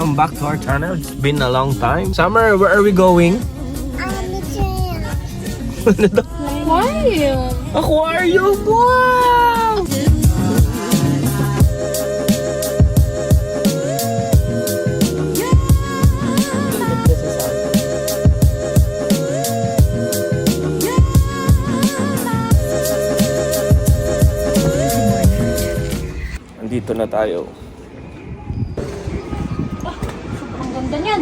welcome back to our channel. It's been a long time. Summer, where are we going? Aquarium. Aquarium! Wow! Andito na tayo. Ang ganda niyan.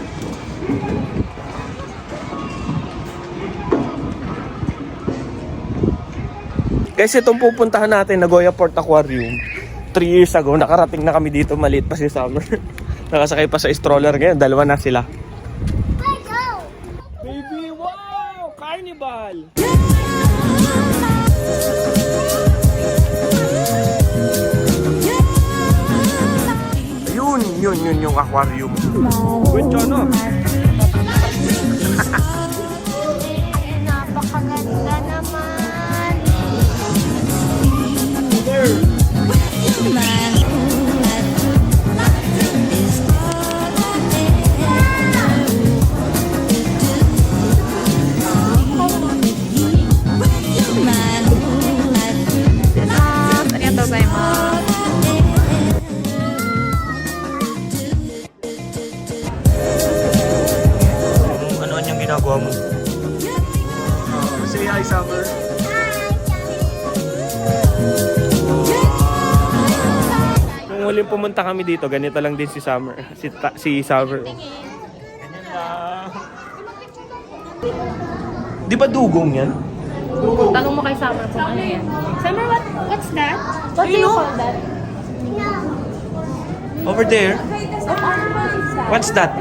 Guys, itong pupuntahan natin, Nagoya Port Aquarium. 3 years ago, nakarating na kami dito. Maliit pa si Summer. Nakasakay pa sa stroller ngayon. 2 na sila. Baby, wow! Carnival! Yun yung aquarium. Wait, ano? Napakaganda naman. Ano yung ginagawa mo? Say hi, Summer. Nung huling pumunta kami dito, ganito lang din si Summer. Si Summer. Ganyan lang. Di ba dugong yan? Tanong mo kay Summer kung ano yan. Summer, what's that? What do you call that? Over there. What's that?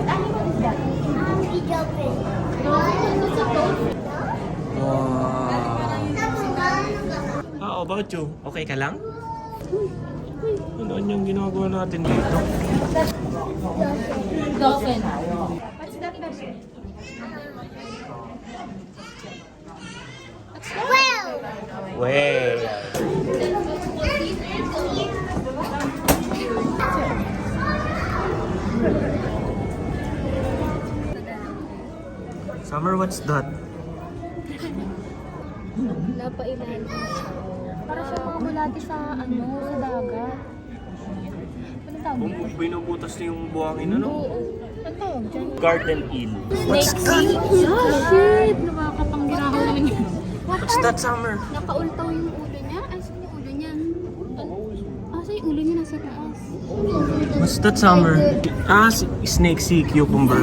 How about you? Okay ka lang? Ano yung ginagawa natin dito? Dolphin. What's that, baby? Well. Summer, what's that? Napailan. Para siya mga bulati sa ano, sa dagat. Ano tawag dito? Binubutas niya yung buhangin, ano? Oo. Ano tawag dyan? Garden eel. What's that? Oh, shit! Nakakapanggiraho naman yun. What's that, Summer? Nakaultaw yung ulo niya. Asan yung ulo niya? Asa yung ulo niya nasa taas? What's that, Summer? Snake sea cucumber.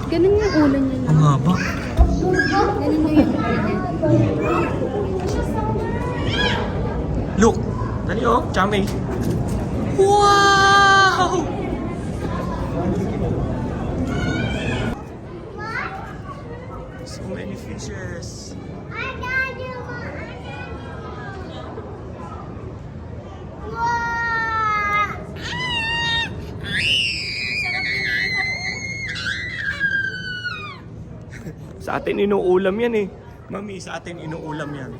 Ganun yung ulo niya. Ang haba. Ganun mo yung ulo niya. Look! Dali oh, chame. Wow! So many fishes. Sa atin inuulam yan eh. Mami, sa atin inuulam yan.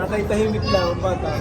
Nakay-tahimik lang ang bata.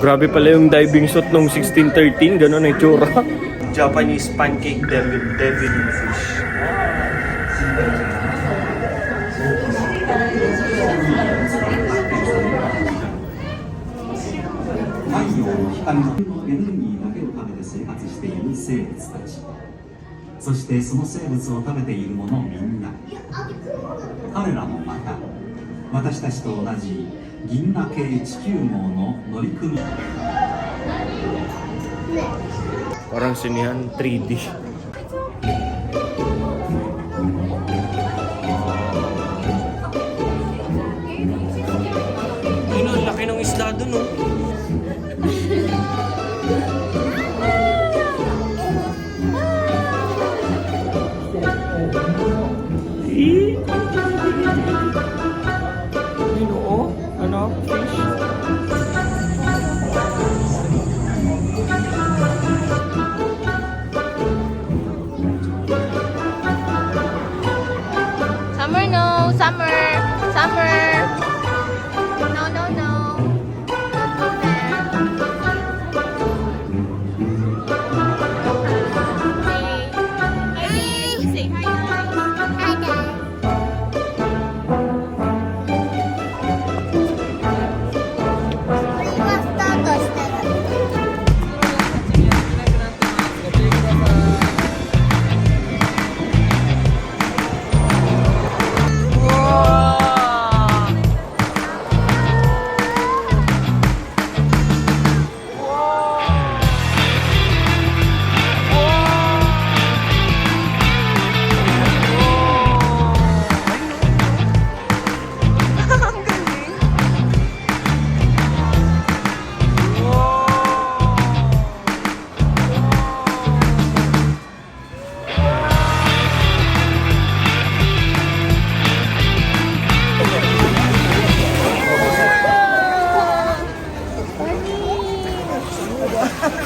Grabe pala yung diving suit nung 1613, gano'n ang itsura. Japanese pancake devil fish. Parang sinihan 3D. isla dun, oh. Yun, oh. Ano? Fish. Summer, no. Summer. Summer. No, no, no. Don't go there. Hey. Say hi, guys. Hi, guys.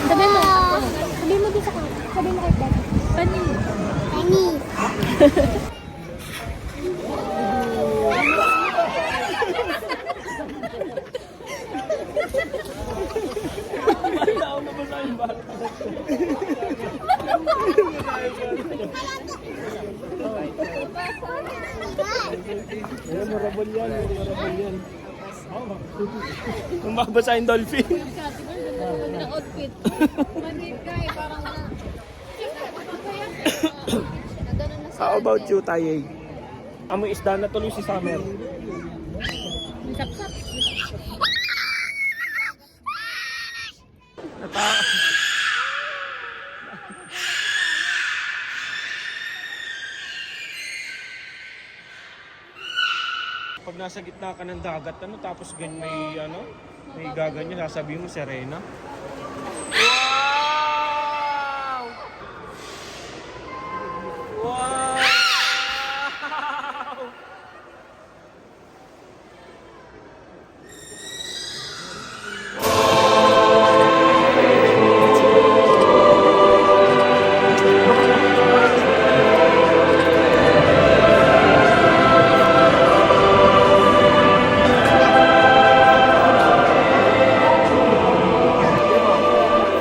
Sabi mo. Sabi mo doon sa kanya. Sabi mo kay Dad. Pani. Pani. Memorable yan. Kung mabasa yung dolphin. Na outfit. Manit ka eh. Parang na. How about you, Taye? Amoy isda na tuloy si Summer. Saksak. Pag nasa gitna ka ng dagat, ano, tapos ganyan may gaganyan, sasabihin mo Serena. Wow! Wow!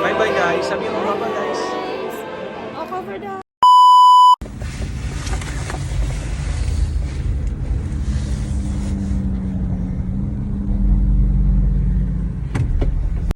Bye-bye guys. Sabi mo bye-bye guys.